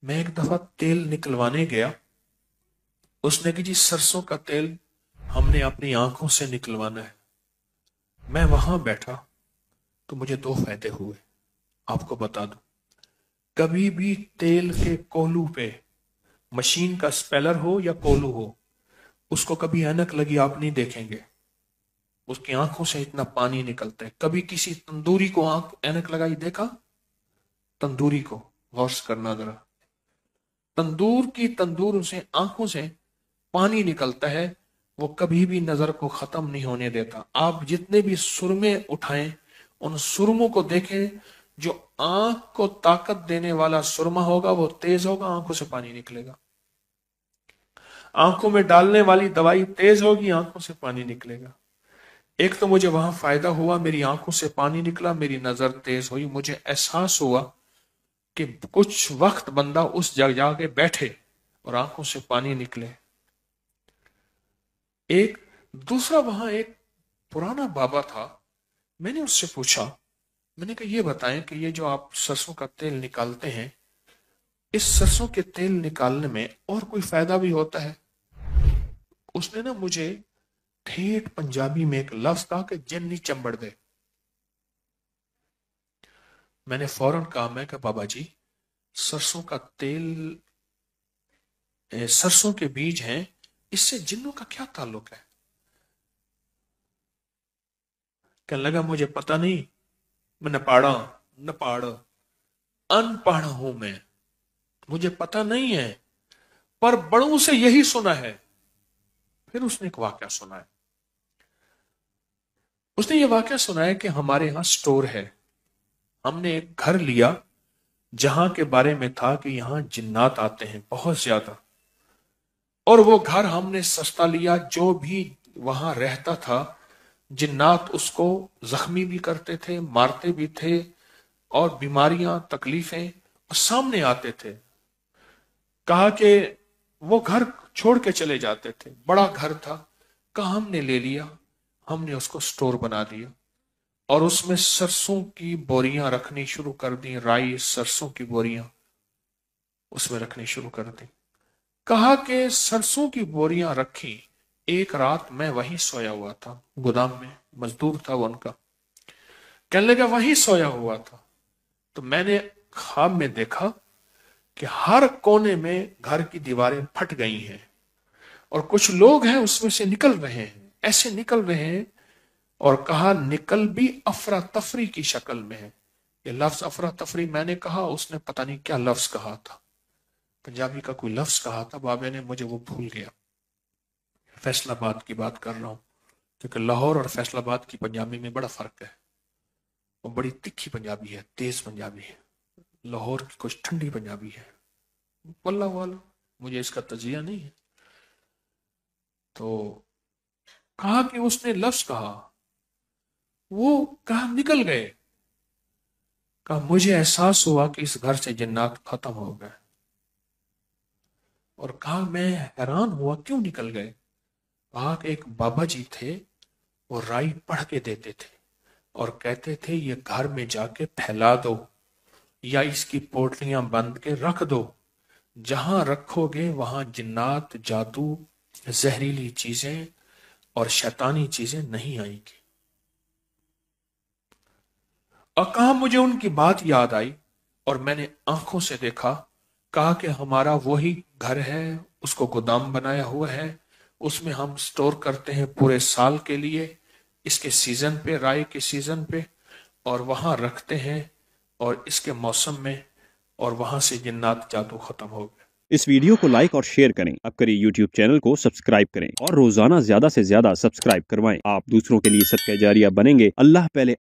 मैं एक दफा तेल निकलवाने गया। उसने कि जी सरसों का तेल हमने अपनी आंखों से निकलवाना है। मैं वहां बैठा तो मुझे दो फायदे हुए, आपको बता दूं। कभी भी तेल के कोलू पे, मशीन का स्पेलर हो या कोलू हो, उसको कभी ऐनक लगी आप नहीं देखेंगे। उसकी आंखों से इतना पानी निकलता है। कभी किसी तंदूरी को आंख ऐनक लगाई देखा? तंदूरी को गौर से करना जरा। तंदूर से आंखों से पानी निकलता है, वो कभी भी नजर को खत्म नहीं होने देता। आप जितने भी सुरमे उठाएं, उन सुरमों को देखें, जो आंख को ताकत देने वाला सुरमा होगा वो तेज होगा, आंखों से पानी निकलेगा। आंखों में डालने वाली दवाई तेज होगी, आंखों से पानी निकलेगा। एक तो मुझे वहां फायदा हुआ, मेरी आंखों से पानी निकला, मेरी नजर तेज हुई। मुझे एहसास हुआ कि कुछ वक्त बंदा उस जगह जाके बैठे और आंखों से पानी निकले। एक दूसरा, वहां एक पुराना बाबा था। मैंने उससे पूछा, मैंने कहा ये बताएं कि ये जो आप सरसों का तेल निकालते हैं, इस सरसों के तेल निकालने में और कोई फायदा भी होता है? उसने ना मुझे ठेठ पंजाबी में एक लफ्ज कहा कि जन्नी चंबड़ दे। मैंने फौरन कहा, मैं कहा बाबा जी सरसों का तेल, सरसों के बीज हैं, इससे जिन्नों का क्या ताल्लुक है? कहने लगा मुझे पता नहीं, मैं नपाड़ अनपढ़ हूं मैं, मुझे पता नहीं है, पर बड़ों से यही सुना है। फिर उसने एक वाकया सुनाया। उसने ये वाकया सुनाया कि हमारे यहां स्टोर है, हमने एक घर लिया जहां के बारे में था कि यहां जिन्नात आते हैं बहुत ज्यादा, और वो घर हमने सस्ता लिया। जो भी वहां रहता था, जिन्नात उसको जख्मी भी करते थे, मारते भी थे, और बीमारियां तकलीफें सामने आते थे। कहा कि वो घर छोड़ के चले जाते थे। बड़ा घर था, कहा हमने ले लिया, हमने उसको स्टोर बना दिया और उसमें सरसों की बोरियां रखनी शुरू कर दी। राई सरसों की बोरियां उसमें रखनी शुरू कर दी। कहा कि सरसों की बोरियां रखी। एक रात मैं वहीं सोया हुआ था, गोदाम में मजदूर था वो उनका। कहने लगा वहीं सोया हुआ था तो मैंने ख्वाब में देखा कि हर कोने में घर की दीवारें फट गई हैं और कुछ लोग हैं उसमें से निकल रहे हैं, ऐसे निकल रहे हैं। और कहा निकल भी अफरा तफरी की शक्ल में है। ये लफ्ज अफरा तफरी मैंने कहा, उसने पता नहीं क्या लफ्ज कहा था, पंजाबी का कोई लफ्ज कहा था बाबे ने, मुझे वो भूल गया। फैसलाबाद की बात कर रहा हूं, क्योंकि लाहौर और फैसलाबाद की पंजाबी में बड़ा फर्क है। वो बड़ी तिखी पंजाबी है, तेज पंजाबी है। लाहौर की कुछ ठंडी पंजाबी है। वल्लाह वाला मुझे इसका तजिया नहीं है। तो कहा कि उसने लफ्ज कहा, वो कहा निकल गए। कहा मुझे एहसास हुआ कि इस घर से जिन्नात खत्म हो गए। और कहा मैं हैरान हुआ क्यों निकल गए। कहा कि एक बाबा जी थे, वो राई पढ़ के देते थे और कहते थे ये घर में जाके फैला दो या इसकी पोटलियां बंद के रख दो, जहां रखोगे वहां जिन्नात, जादू, जहरीली चीजें और शैतानी चीजें नहीं आएंगी। और कहा मुझे उनकी बात याद आई और मैंने आंखों से देखा। कहा कि हमारा वही घर है, उसको गोदाम बनाया हुआ है, उसमें हम स्टोर करते हैं पूरे साल के लिए, इसके सीजन पे, राई के सीजन पे, और वहां रखते हैं और इसके मौसम में, और वहां से जिन्नात जादू खत्म हो गए। इस वीडियो को लाइक और शेयर करें। अब करिए यूट्यूब चैनल को सब्सक्राइब करें और रोजाना ज्यादा से ज्यादा सब्सक्राइब करवाएं। आप दूसरों के लिए सदका जारिया बनेंगे। अल्लाह पहले